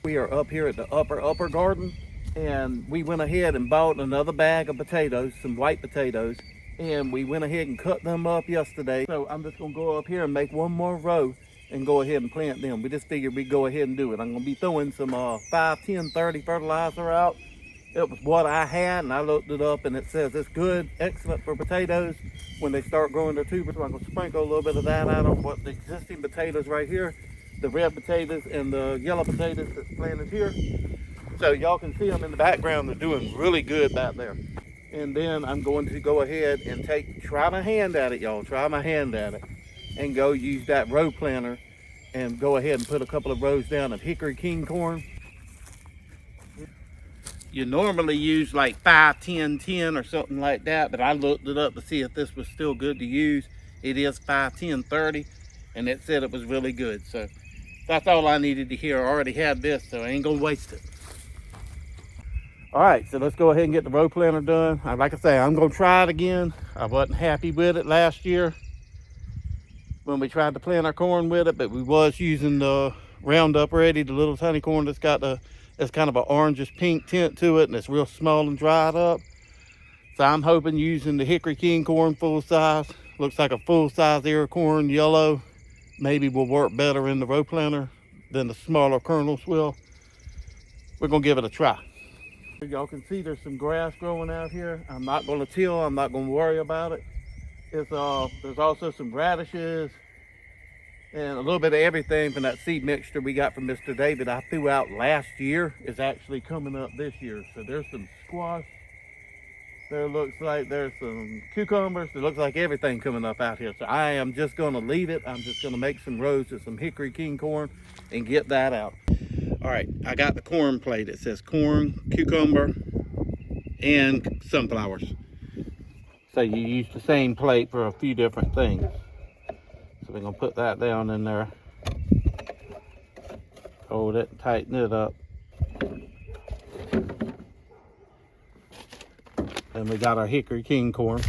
We are up here at the upper garden, and we went ahead and bought another bag of potatoes, some white potatoes, and we went ahead and cut them up yesterday. So I'm just gonna go up here and make one more row and go ahead and plant them. We just figured we'd go ahead and do it. I'm gonna be throwing some 5, 10, 30 fertilizer out. It was what I had, and I looked it up, and it says it's good, excellent for potatoes when they start growing their tubers. So I'm gonna sprinkle a little bit of that out on what the existing potatoes right here, the red potatoes and the yellow potatoes that's planted here. So y'all can see them in the background. They're doing really good back there. And then I'm going to go ahead and try my hand at it, y'all. Try my hand at it. And go use that row planter and go ahead and put a couple of rows down of Hickory King Corn. You normally use like 5, 10, 10 or something like that, but I looked it up to see if this was still good to use. It is 5, 10, 30, and it said it was really good. So that's all I needed to hear. I already had this, so I ain't gonna waste it. All right, so let's go ahead and get the row planter done. Like I say, I'm gonna try it again. I wasn't happy with it last year when we tried to plant our corn with it, but we was using the Roundup Ready, the little tiny corn that's got it's kind of an orangish pink tint to it, and it's real small and dried up. So I'm hoping using the Hickory King Corn full size, looks like a full size ear corn, yellow, maybe will work better in the row planter than the smaller kernels will. We're gonna give it a try. Y'all can see there's some grass growing out here. I'm not gonna till, I'm not gonna worry about it. There's also some radishes and a little bit of everything from that seed mixture we got from Mr. David I threw out last year is actually coming up this year. So there's some squash. There looks like there's some cucumbers. It looks like everything coming up out here. So I am just gonna leave it. I'm just gonna make some rows of some Hickory King corn and get that out. All right, I got the corn plate. It says corn, cucumber, and sunflowers. So you use the same plate for a few different things. So we're gonna put that down in there. Hold it, tighten it up. Then we got our Hickory King corn.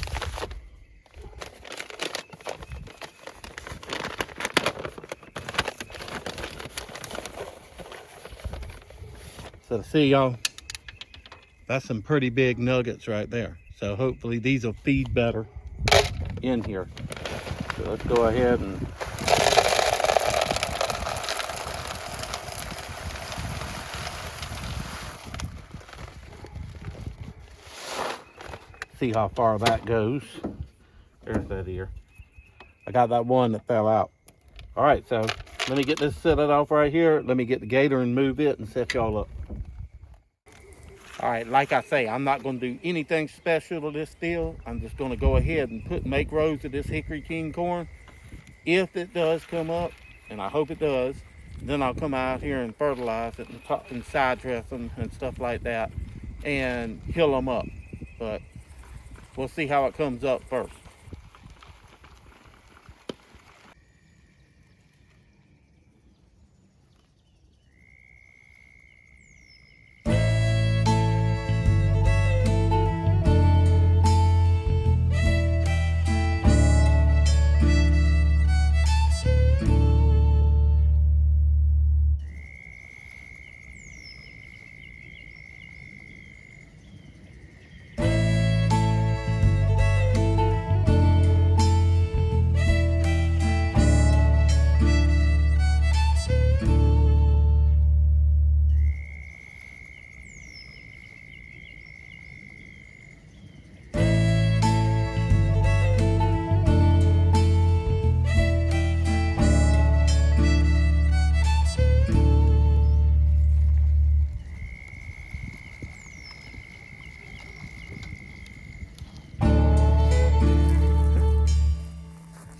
So see y'all, that's some pretty big nuggets right there. So hopefully these will feed better in here. So let's go ahead and see how far that goes. There's that ear. I got that one that fell out. All right, so let me get this set it off right here. Let me get the gator and move it and set y'all up. All right, like I say, I'm not gonna do anything special to this field. I'm just gonna go ahead and make rows of this Hickory King corn. If it does come up, and I hope it does, then I'll come out here and fertilize it and top and side dress them and stuff like that and hill them up. But we'll see how it comes up first.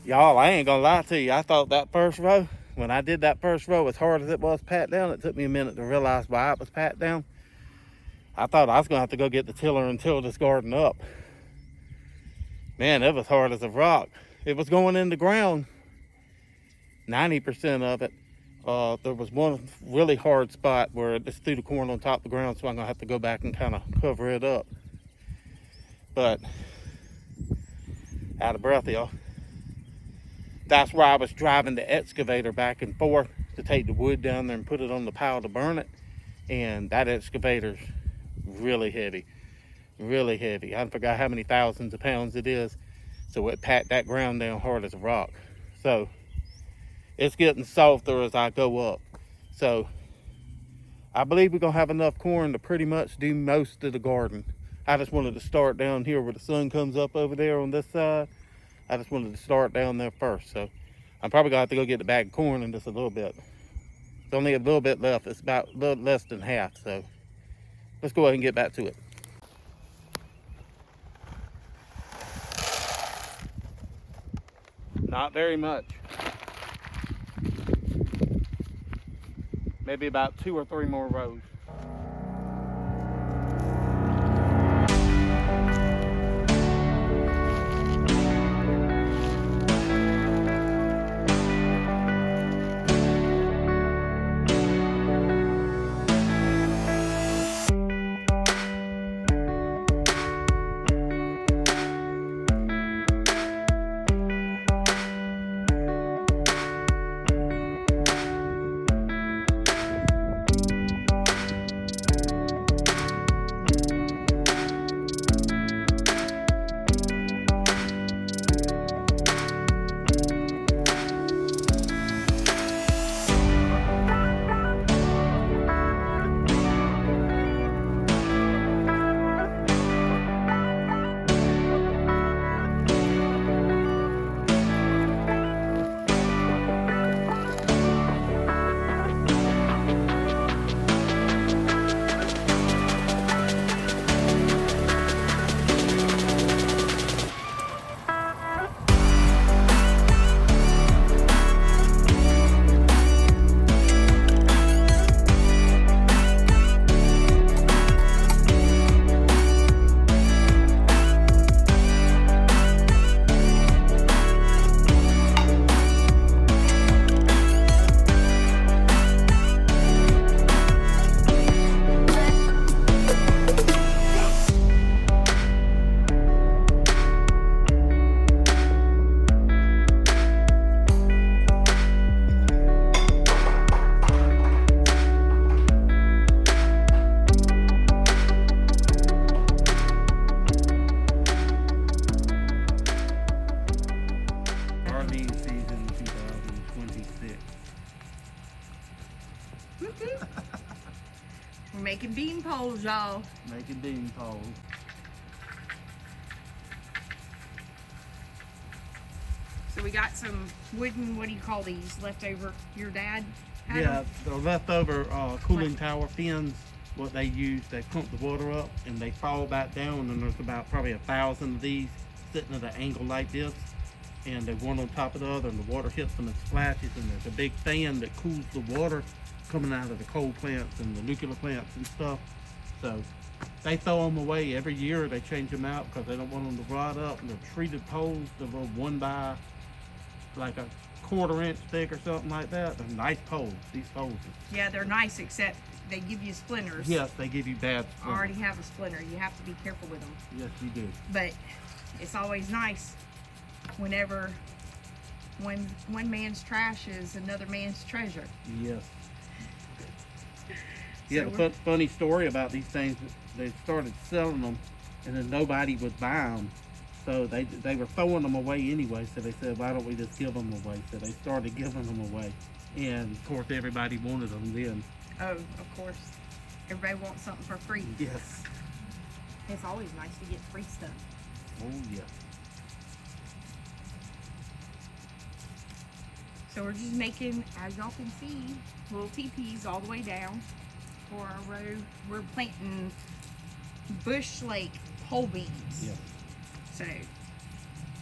Y'all, I ain't gonna lie to you. I thought that first row, when I did that first row, as hard as it was pat down, it took me a minute to realize why it was pat down. I thought I was gonna have to go get the tiller and till this garden up. Man, it was hard as a rock. It was going in the ground, 90% of it. There was one really hard spot where it just threw the corn on top of the ground, so I'm gonna have to go back and kind of cover it up. But out of breath, y'all. That's where I was driving the excavator back and forth to take the wood down there and put it on the pile to burn it. And that excavator's really heavy, really heavy. I forgot how many thousands of pounds it is. So it packed that ground down hard as a rock. So it's getting softer as I go up. So I believe we're gonna have enough corn to pretty much do most of the garden. I just wanted to start down here where the sun comes up over there on this side. I just wanted to start down there first. So I'm probably gonna have to go get the bag of corn in just a little bit. It's only a little bit left. It's about a little less than half. So let's go ahead and get back to it. Not very much. Maybe about 2 or 3 more rows. We're making bean poles, y'all. Making bean poles. So we got some wooden, what do you call these, leftover, your dad had Yeah, them? the leftover cooling tower fins, what they use, they pump the water up and they fall back down, and there's about probably 1,000 of these sitting at an angle like this, and they're one on top of the other, and the water hits them and splashes, and there's a big fan that cools the water coming out of the coal plants and the nuclear plants and stuff. So they throw them away every year. They change them out because they don't want them to rot up. And they're treated poles, they're little 1 by like a 1/4 inch thick or something like that. They're nice poles. These poles are, Yeah, they're nice, except they give you splinters. yes, they give you bad I splinters. already have a splinter. You have to be careful with them. Yes, you do. But it's always nice whenever one man's trash is another man's treasure. Yes. Yeah, So the funny story about these things, they started selling them and then nobody would buy them. So they were throwing them away anyway. So they said, why don't we just give them away? So they started giving them away. And of course, everybody wanted them then. Oh, of course. Everybody wants something for free. Yes. It's always nice to get free stuff. Oh, yes. So we're just making, as y'all can see, little teepees all the way down for our row. We're planting bush lake pole beans. Yes. So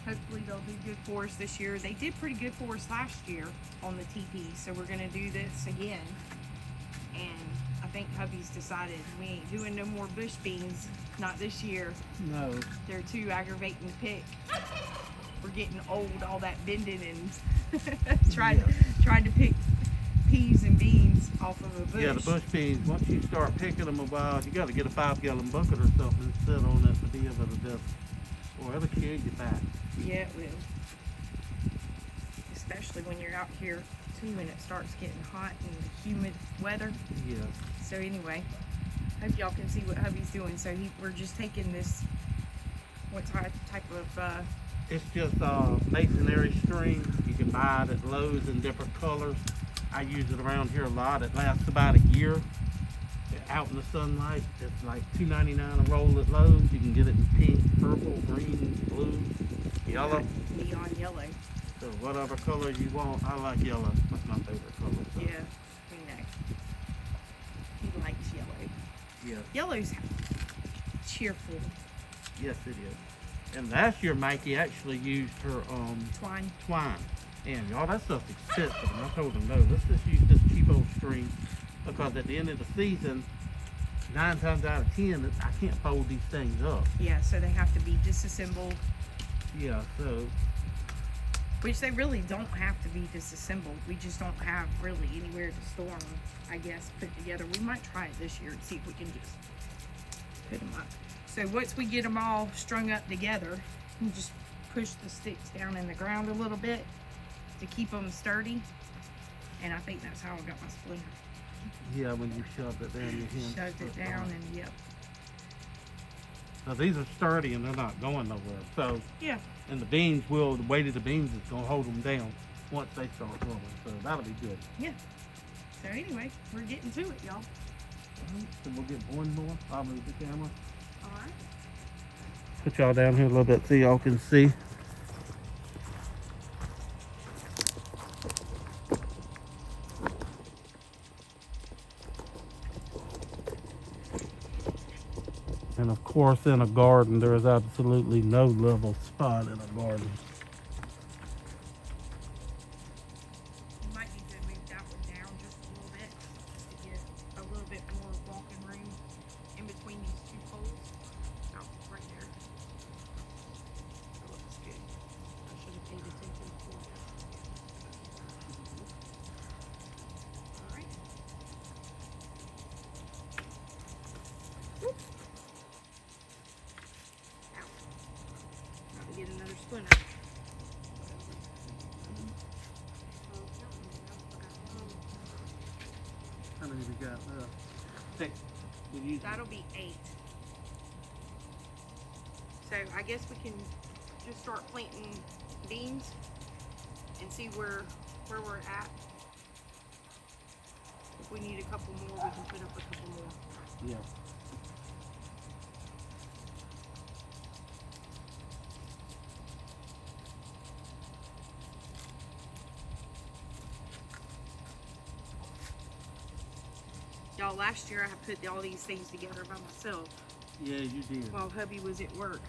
hopefully they'll do good for us this year. They did pretty good for us last year on the teepees, so we're gonna do this again. And I think hubby's decided we ain't doing no more bush beans, not this year. No. They're too aggravating to pick. We're getting old, all that bending and trying to pick peas and beans off of a bush. Yeah, the bush beans, once you start picking them a while, you got to get a 5-gallon bucket or something and sit on it to be able to just, or it'll kill you back. Yeah, it will. Especially when you're out here too, and it starts getting hot and humid weather. Yeah. So anyway, hope y'all can see what hubby's doing. So we're just taking this, what type of It's just masonry string. You can buy it at Lowe's in different colors. I use it around here a lot. It lasts about a year. Out in the sunlight, it's like $2.99 a roll at Lowe's. You can get it in pink, purple, green, blue, yellow. neon yellow. So whatever color you want. I like yellow. That's my favorite color. So. Yeah, we know. He likes yellow. Yeah. Yellow's cheerful. Yes, it is. And last year, Mikey actually used her twine. And y'all, that stuff's expensive. And I told him, no, let's just use this cheap old string, because at the end of the season, 9 times out of 10, I can't fold these things up. Yeah, so they have to be disassembled. Yeah, so. Which they really don't have to be disassembled. We just don't have really anywhere to store them, I guess, put together. We might try it this year and see if we can just put them up. So once we get them all strung up together, we just push the sticks down in the ground a little bit to keep them sturdy. And I think that's how I got my splinter. Yeah, when you shoved it down your hand. Shoved it down and yep. Now these are sturdy and they're not going nowhere. So yeah. And the beans the weight of the beans is gonna hold them down once they start growing. So that'll be good. Yeah. So anyway, we're getting to it, y'all. So we'll get one more. I'll move the camera. Alright. Put y'all down here a little bit so y'all can see. And of course, in a garden, there is absolutely no level spot in a garden. You might need to move that one down just a little bit to get a little bit more walking room in between these two poles. Oh, right there. That looks good. I should have paid attention before. Alright. Whoop. Get another splinter. How many we got? 6. That'll be 8. So I guess we can just start planting beans and see where we're at. If we need a couple more, we can put up a couple more. Yeah. Y'all, last year I put all these things together by myself. Yeah, you did. While hubby was at work.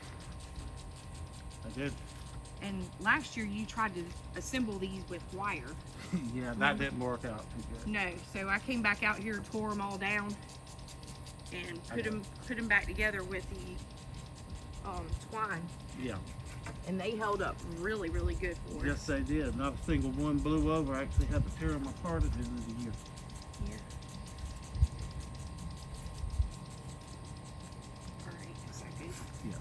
I did. And last year you tried to assemble these with wire. Yeah, that didn't work out too good. No, so I came back out here, tore them all down, and put them back together with the twine. Yeah. And they held up really, really good for us. Yes, they did. Not a single one blew over. I actually had to tear them apart at the end of the year. Yeah. All right, is that good? Yeah.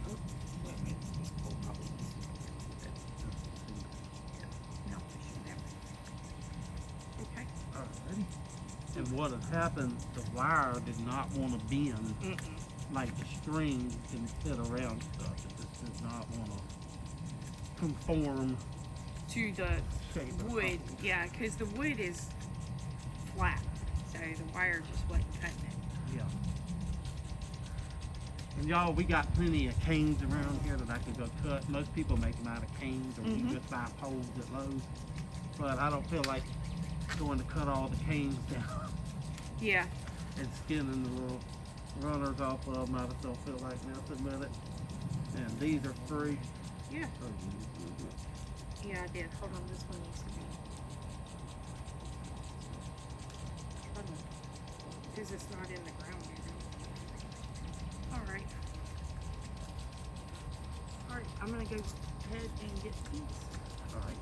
Oh, wait a minute. Oh, probably needs to be no, I shouldn't have. Okay. Alrighty. And what had happened, the wire did not want to bend like the string can fit around stuff. It just did not want to conform To the shape or wood, something. yeah, because the wood is flat, so the wire just wasn't cutting it. Yeah. And y'all, we got plenty of canes around here that I could go cut. Most people make them out of canes, or you just buy poles at Lowe's. But I don't feel like going to cut all the canes down Yeah. and skinning the little runners off of them. I just don't feel like messing with it. And these are free. Yeah. So Yeah, I did. Hold on, this one needs to be. Because it's not in the ground yet. Alright. Alright, I'm going to go ahead and get these. all right.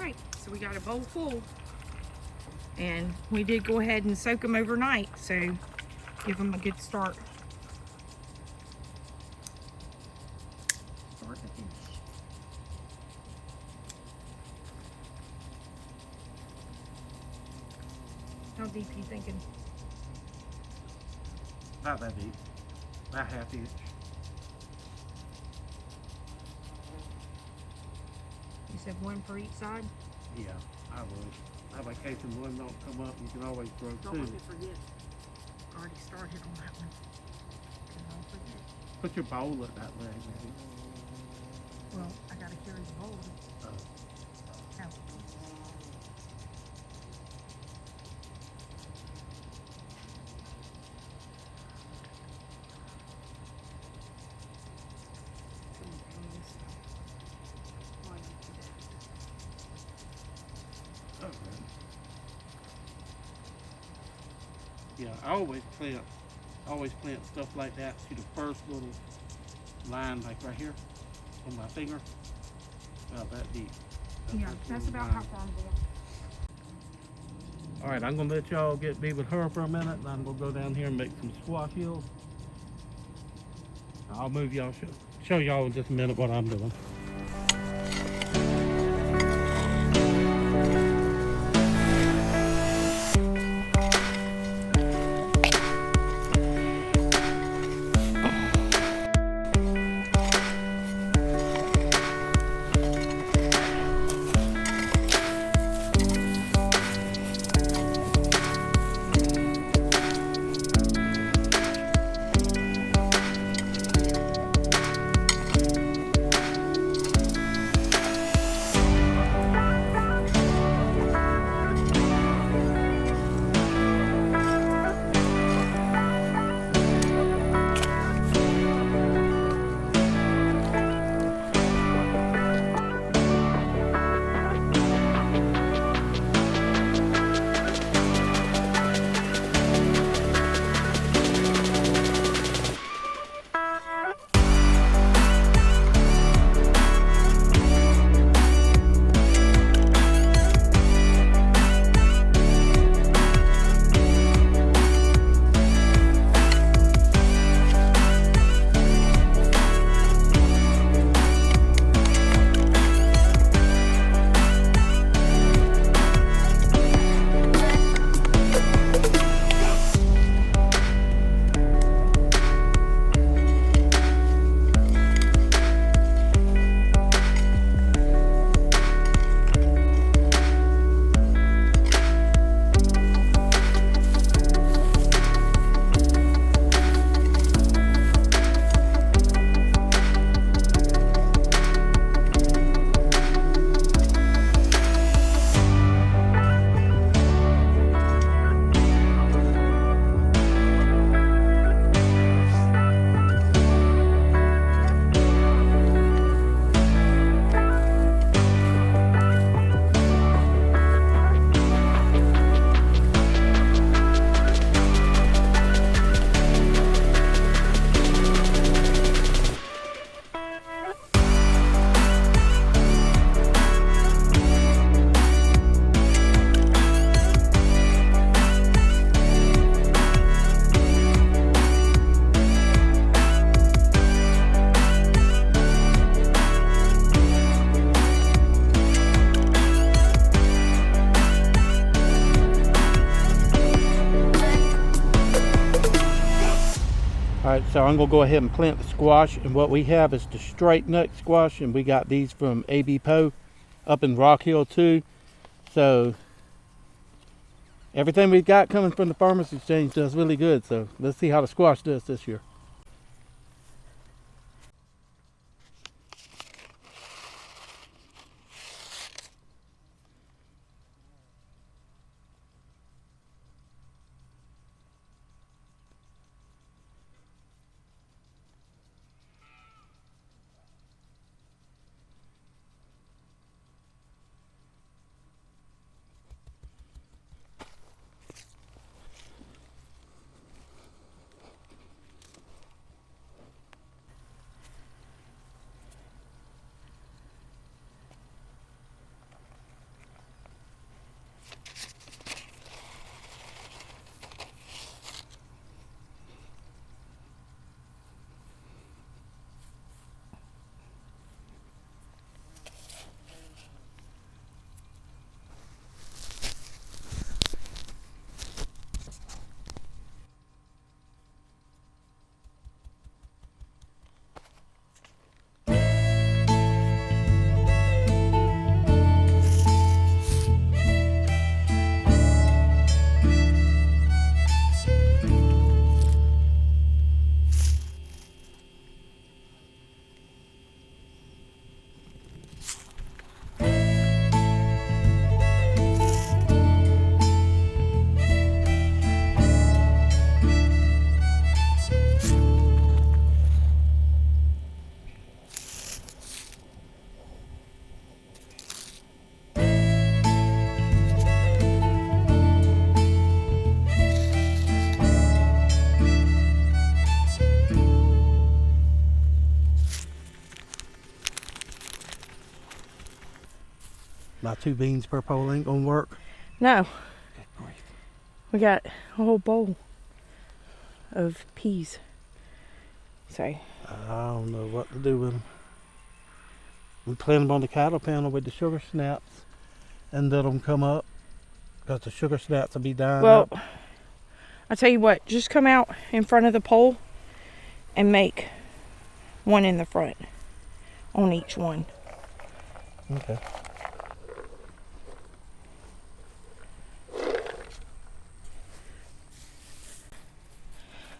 right, so we got a bowl full. And we did go ahead and soak them overnight, so give them a good start. Start to finish. How deep you thinking? Not that deep. About half inch. You said one for each side? Yeah, I would. That way, in case one don't come up, you can always grow Don't two. let me forget. Already started on that one. Don't forget. Put your bowl at that way, maybe. Well, I gotta carry the bowl. Oh. Out. Okay. Yeah, I always plant stuff like that. See the first little line, like right here on my finger, about that deep. Yeah, that's about how far I'm going. All right, I'm gonna let y'all be with her for a minute, and I'm gonna go down here and make some squash hills. I'll move y'all, show y'all in just a minute what I'm doing. Alright, so I'm going to go ahead and plant the squash, and what we have is the straight nut squash, and we got these from A.B. Poe up in Rock Hill too. So everything we've got coming from the Farmers Exchange does really good, so let's see how the squash does this year. My 2 beans per pole ain't gonna work. No. Good grief. We got a whole bowl of peas. So. I don't know what to do with them. We plant them on the cattle panel with the sugar snaps and let them come up. Because the sugar snaps will be dying up. Well, I tell you what, just come out in front of the pole and make one in the front on each one. Okay.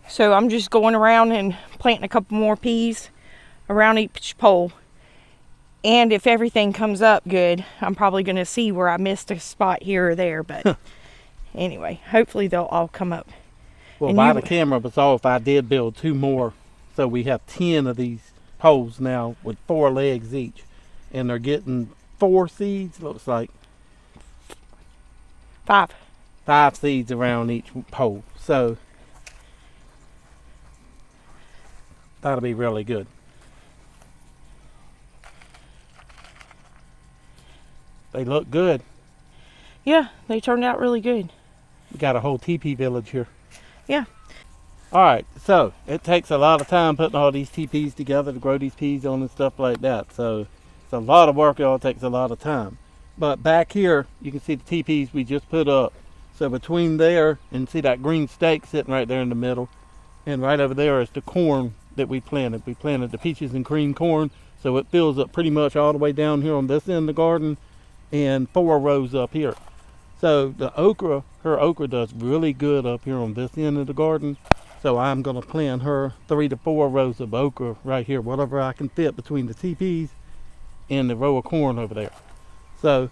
So I'm just going around and planting a couple more peas around each pole. And if everything comes up good, I'm probably going to see where I missed a spot here or there. But anyway, hopefully they'll all come up. Well, And while you- the camera was off, I did build 2 more. So we have 10 of these poles now with 4 legs each. And they're getting 4 seeds, looks like. 5. 5 seeds around each pole. So that'll be really good. They look good. Yeah, they turned out really good. We got a whole teepee village here. Yeah. Alright, so it takes a lot of time putting all these teepees together to grow these peas on and stuff like that. So it's a lot of work, y'all. It takes a lot of time. But back here, you can see the teepees we just put up. So between there and see that green stake sitting right there in the middle, and right over there is the corn that we planted. We planted the peaches and cream corn, so it fills up pretty much all the way down here on this end of the garden and 4 rows up here. So the okra, her okra does really good up here on this end of the garden. So I'm going to plant her 3 to 4 rows of okra right here, whatever I can fit between the teepees and the row of corn over there. So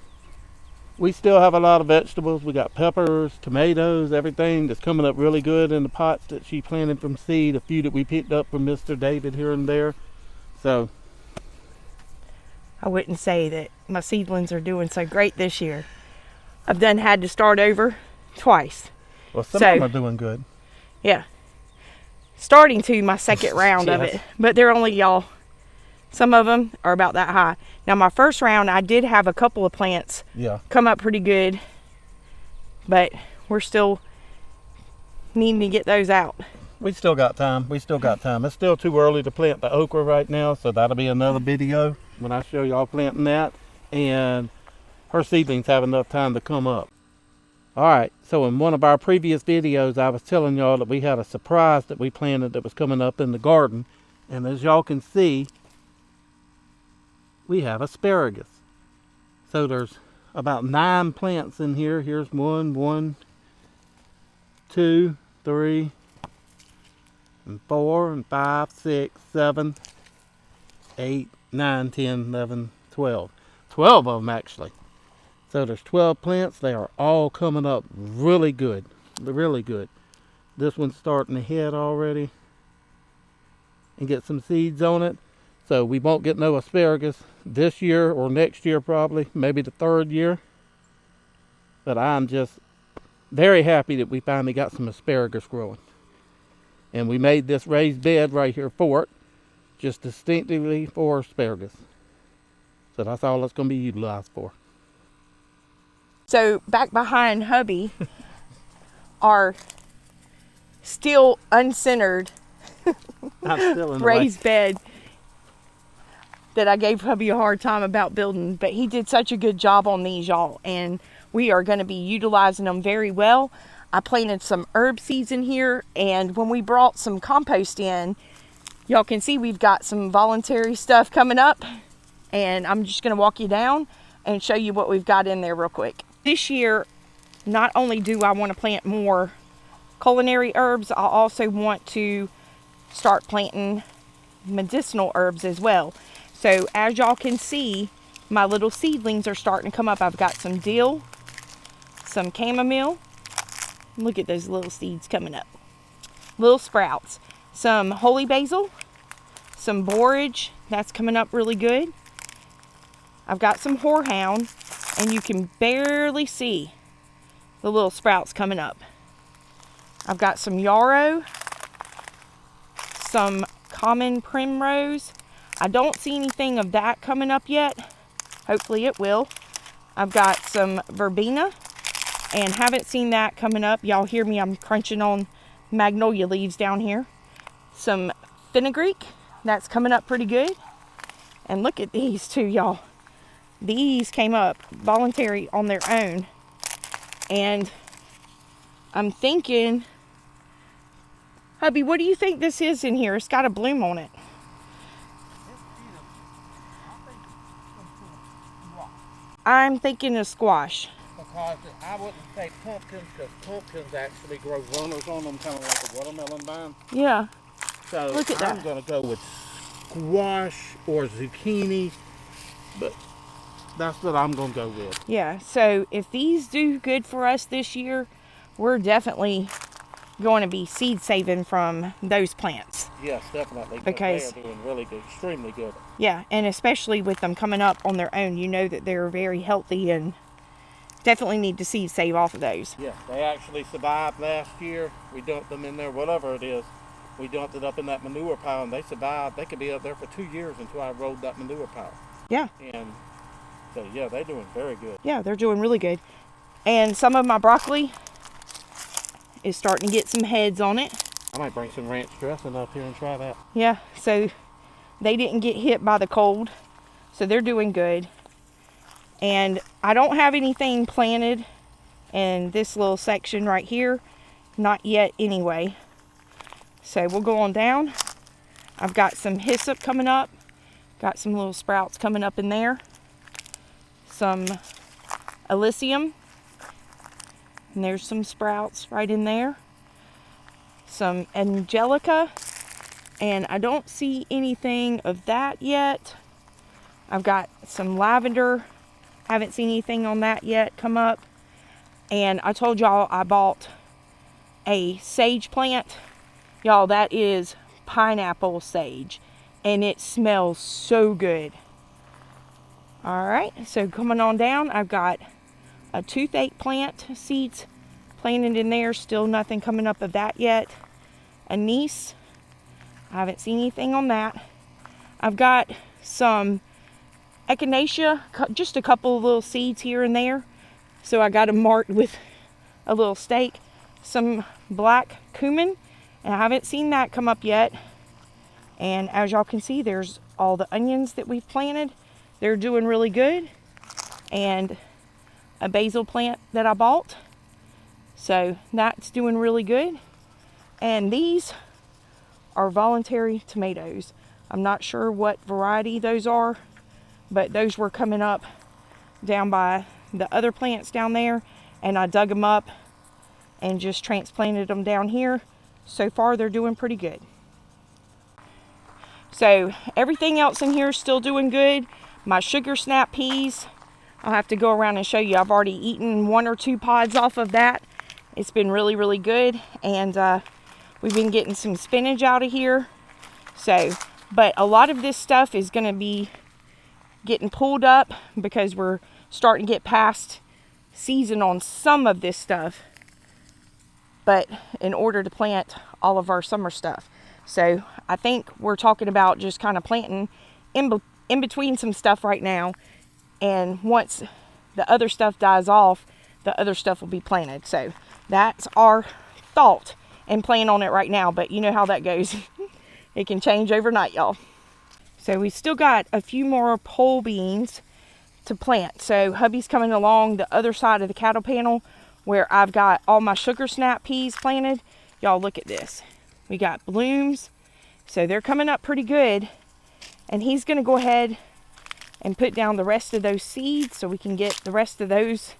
we still have a lot of vegetables. We got peppers, tomatoes, everything that's coming up really good in the pots that she planted from seed. A few that we picked up from Mr. David here and there. So I wouldn't say that my seedlings are doing so great this year. I've had to start over twice. well, some of them are doing good. Yeah. Starting to my second round of Yes. it. But they're only, y'all, some of them are about that high. Now my first round, I did have a couple of plants Yeah. come up pretty good. But we're still needing to get those out. We still got time. We still got time. It's still too early to plant the okra right now, so that'll be another video when I show y'all planting that. And her seedlings have enough time to come up. Alright, so in one of our previous videos, I was telling y'all that we had a surprise that we planted that was coming up in the garden. And as y'all can see, we have asparagus. So there's about 9 plants in here. Here's 1, 2, 3, and 4, and 5, 6, 7, 8, 9, 10, 11, 12. 12 of them actually. So there's 12 plants. They are all coming up really good. Really good. This one's starting to head already and get some seeds on it. So we won't get no asparagus this year or next year probably. Maybe the 3rd year. But I'm just very happy that we finally got some asparagus growing. And we made this raised bed right here for it. Just distinctively for asparagus. So that's all it's going to be utilized for. So back behind hubby are still uncentered I'm still in the raised bed that I gave hubby a hard time about building, but he did such a good job on these, y'all, and we are going to be utilizing them very well. I planted some herb seeds in here, and when we brought some compost in, y'all can see we've got some voluntary stuff coming up, and I'm just going to walk you down and show you what we've got in there real quick. This year, not only do I want to plant more culinary herbs, I also want to start planting medicinal herbs as well. So as y'all can see, my little seedlings are starting to come up. I've got some dill, some chamomile. Look at those little seeds coming up. Little sprouts. Some holy basil, some borage. That's coming up really good. I've got some horehound, and you can barely see the little sprouts coming up. I've got some yarrow, some common primrose. I don't see anything of that coming up yet. Hopefully it will. I've got some verbena, and haven't seen that coming up. Y'all hear me, I'm crunching on magnolia leaves down here. Some fenugreek, that's coming up pretty good. And look at these two, y'all. These came up voluntary on their own. And I'm thinking, hubby, what do you think this is in here? It's got a bloom on it. I'm thinking of squash. Because I wouldn't say pumpkins, because pumpkins actually grow runners on them, kind of like a watermelon vine. Yeah. So look at I'm that. going to go with squash or zucchini, but that's what I'm going to go with. Yeah, so if these do good for us this year, we're definitely going to be seed saving from those plants. Yes, definitely. Because they are doing really good, extremely good. Yeah, and especially with them coming up on their own, you know that they're very healthy and definitely need to seed save off of those. Yeah, they actually survived last year. We dumped them in there, whatever it is. We dumped it up in that manure pile, and they survived. They could be up there for 2 years until I rolled that manure pile. Yeah. And so, yeah, they're doing very good. Yeah, they're doing really good. And some of my broccoli is starting to get some heads on it. I might bring some ranch dressing up here and try that. Yeah, so they didn't get hit by the cold, so they're doing good. And I don't have anything planted in this little section right here, not yet anyway. So we'll go on down. I've got some hyssop coming up, got some little sprouts coming up in there, some alyssum, and there's some sprouts right in there, some angelica, and I don't see anything of that yet. I've got some lavender, haven't seen anything on that yet come up. And I told y'all I bought a sage plant. Y'all, that is pineapple sage, and it smells so good. Alright, so coming on down, I've got a toothache plant seeds planted in there. Still nothing coming up of that yet. Anise, I haven't seen anything on that. I've got some echinacea, just a couple of little seeds here and there. So I got them marked with a little stake. Some black cumin, and I haven't seen that come up yet. And as y'all can see, there's all the onions that we've planted. They're doing really good. And a basil plant that I bought. So that's doing really good. And these are voluntary tomatoes. I'm not sure what variety those are, but those were coming up down by the other plants down there, and I dug them up and just transplanted them down here. So far they're doing pretty good. So everything else in here is still doing good. My sugar snap peas, I'll have to go around and show you. I've already eaten 1 or 2 pods off of that. It's been really, really good. And we've been getting some spinach out of here. So, but a lot of this stuff is going to be getting pulled up because we're starting to get past season on some of this stuff. But in order to plant all of our summer stuff. So I think we're talking about just kind of planting in between some stuff right now. And once the other stuff dies off, the other stuff will be planted. So that's our thought and plan on it right now. But you know how that goes. It can change overnight, y'all. So we still got a few more pole beans to plant. So hubby's coming along the other side of the cattle panel where I've got all my sugar snap peas planted. Y'all look at this. We got blooms. So they're coming up pretty good. And he's going to go ahead and put down the rest of those seeds so we can get the rest of those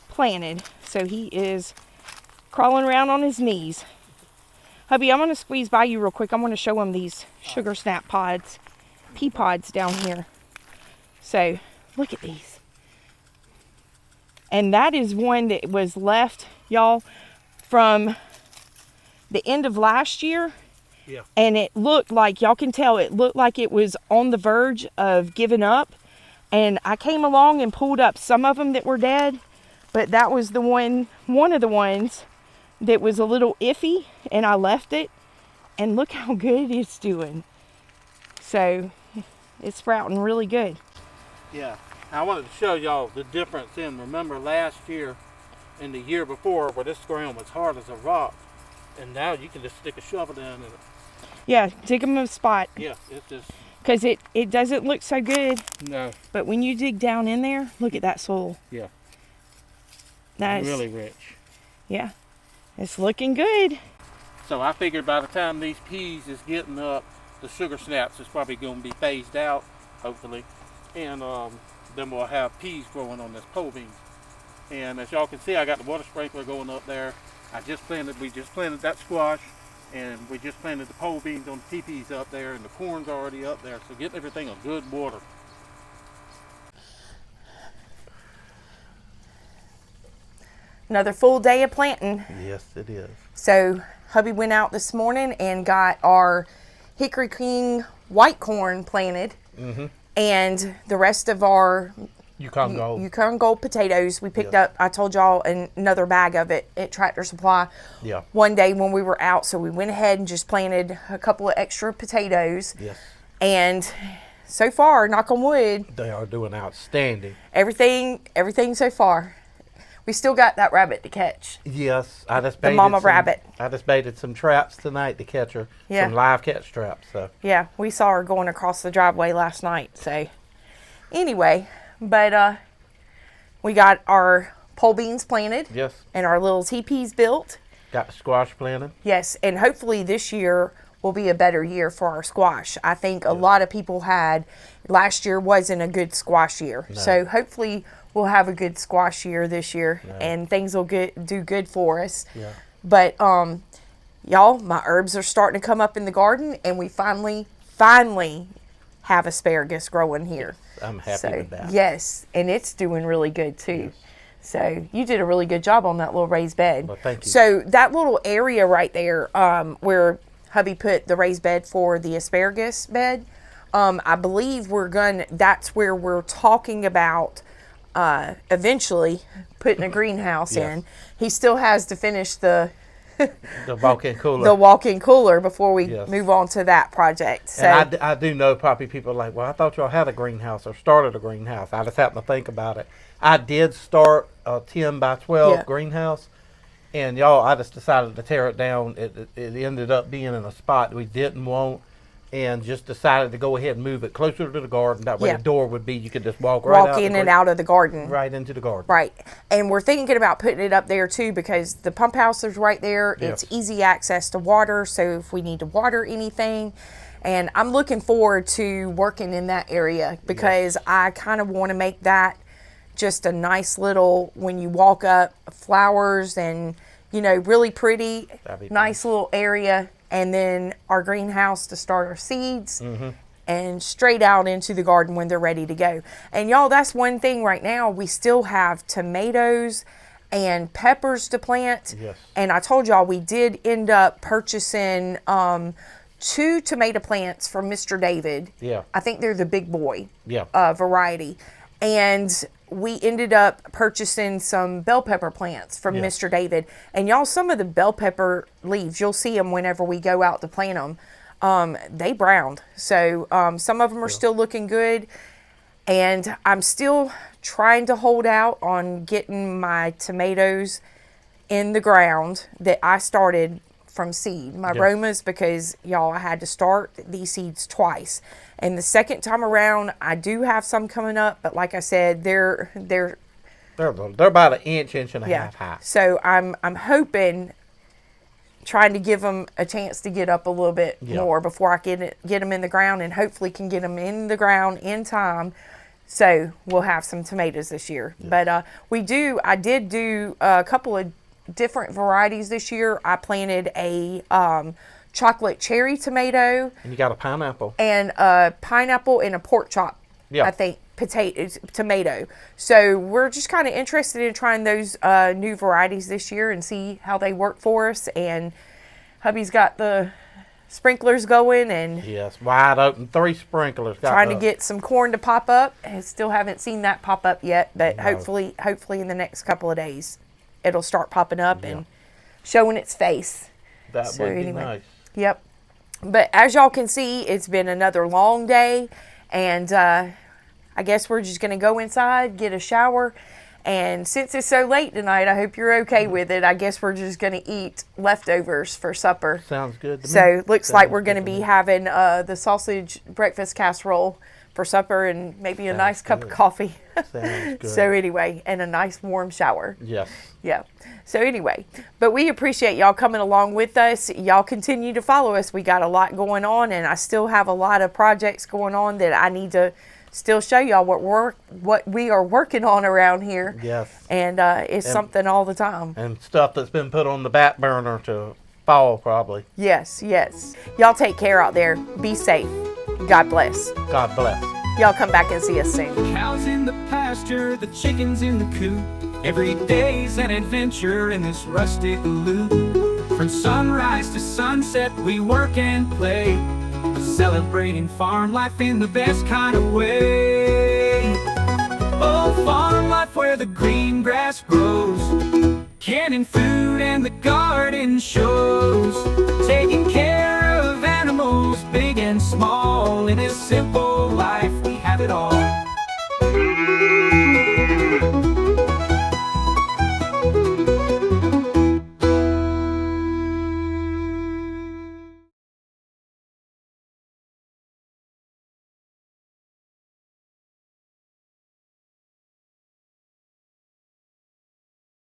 planted. So he is crawling around on his knees. Hubby, I'm going to squeeze by you real quick. I'm going to show him these sugar snap pods, pea pods down here. So look at these. And that is one that was left, y'all, from the end of last year. Yeah. And it looked like, y'all can tell, it looked like it was on the verge of giving up. And I came along and pulled up some of them that were dead. But that was the one of the ones that was a little iffy. And I left it. And look how good it's doing. So it's sprouting really good. Yeah. I wanted to show y'all the difference in, remember last year and the year before where this ground was hard as a rock, and now you can just stick a shovel down in it. Yeah, dig them a spot. Yeah, it's just... Because it doesn't look so good. No. But when you dig down in there, look at that soil. Yeah. That's really rich. Yeah. It's looking good. So I figured by the time these peas is getting up, the sugar snaps is probably going to be phased out, hopefully. And then we'll have peas growing on this pole bean. And as y'all can see, I got the water sprinkler going up there. We just planted that squash, and we just planted the pole beans on the teepees up there, and the corn's already up there. So getting everything a good water. Another full day of planting. Yes, it is. So hubby went out this morning and got our Hickory King white corn planted. Mm-hmm. And the rest of our Yukon Gold potatoes we picked up. I told y'all another bag of it at Tractor Supply one day when we were out. So we went ahead and just planted a couple of extra potatoes. Yes. And so far, knock on wood, they are doing outstanding. Everything so far. We still got that rabbit to catch. Yes, I just baited the mama rabbit. I just baited some traps tonight to catch her. Yeah. Some live catch traps. So. Yeah, we saw her going across the driveway last night. So anyway, but we got our pole beans planted. Yes. And our little teepees built. Got the squash planted. Yes, and hopefully this year will be a better year for our squash. I think a lot of people last year wasn't a good squash year. No. So hopefully we'll have a good squash year this year, and things will do good for us. Yeah. But y'all, my herbs are starting to come up in the garden, and we finally have asparagus growing here. Yes, I'm happy with that. Yes, and it's doing really good too. Yes. So you did a really good job on that little raised bed. Well, thank you. So that little area right there, where hubby put the raised bed for the asparagus bed, I believe that's where we're talking about eventually putting a greenhouse in. He still has to finish the walk-in cooler. The walk-in cooler before we move on to that project. So, and I do know probably people are like, well, I thought y'all had a greenhouse or started a greenhouse. I just happened to think about it. I did start a 10 by 12 greenhouse, and y'all, I just decided to tear it down. It ended up being in a spot we didn't want, and just decided to go ahead and move it closer to the garden. That way the door would be, you could just walk in and out of the garden. Right into the garden. Right. And we're thinking about putting it up there too, because the pump house is right there. Yes. It's easy access to water. So if we need to water anything, and I'm looking forward to working in that area, because I kind of want to make that just a nice little, when you walk up, flowers and, really pretty, nice little area. And then our greenhouse to start our seeds, and straight out into the garden when they're ready to go. And y'all, that's one thing right now. We still have tomatoes and peppers to plant. Yes. And I told y'all we did end up purchasing 2 tomato plants from Mr. David. Yeah. I think they're the big boy variety. And we ended up purchasing some bell pepper plants from Mr. David. And y'all, some of the bell pepper leaves, you'll see them whenever we go out to plant them. They browned. So some of them are still looking good. And I'm still trying to hold out on getting my tomatoes in the ground that I started from seed. My Romas, because y'all, I had to start these seeds twice. And the second time around, I do have some coming up, but like I said, they're about an inch and a half high. So I'm hoping, trying to give them a chance to get up a little bit more before I get them in the ground, and hopefully can get them in the ground in time. So we'll have some tomatoes this year. Yes. But I did do a couple of different varieties this year. I planted a chocolate cherry tomato. And you got a pineapple. And a pineapple and a pork chop, I think, tomato. So we're just kind of interested in trying those new varieties this year and see how they work for us. And hubby's got the sprinklers going, and wide open, 3 sprinklers. Trying to get some corn to pop up. I still haven't seen that pop up yet, but hopefully in the next couple of days it'll start popping up and showing its face. That would be nice. Yep. But as y'all can see, it's been another long day, and I guess we're just going to go inside, get a shower. And since it's so late tonight, I hope you're okay with it. I guess we're just going to eat leftovers for supper. Sounds good to me. So looks like we're going to be having the sausage breakfast casserole for supper and maybe a nice cup of coffee. Sounds good. So anyway, and a nice warm shower. Yes. Yeah. So anyway, but we appreciate y'all coming along with us. Y'all continue to follow us. We got a lot going on, and I still have a lot of projects going on that I need to still show y'all what we are working on around here. Yes. And it's something all the time. And stuff that's been put on the back burner to fall probably. Yes, yes. Y'all take care out there. Be safe. God bless. God bless. Y'all come back and see us soon. Cows in the pasture, the chickens in the coop. Every day's an adventure in this rustic loop. From sunrise to sunset, we work and play, celebrating farm life in the best kind of way. Oh, farm life where the green grass grows, canning food and the garden shows, taking care of animals big and small in a simple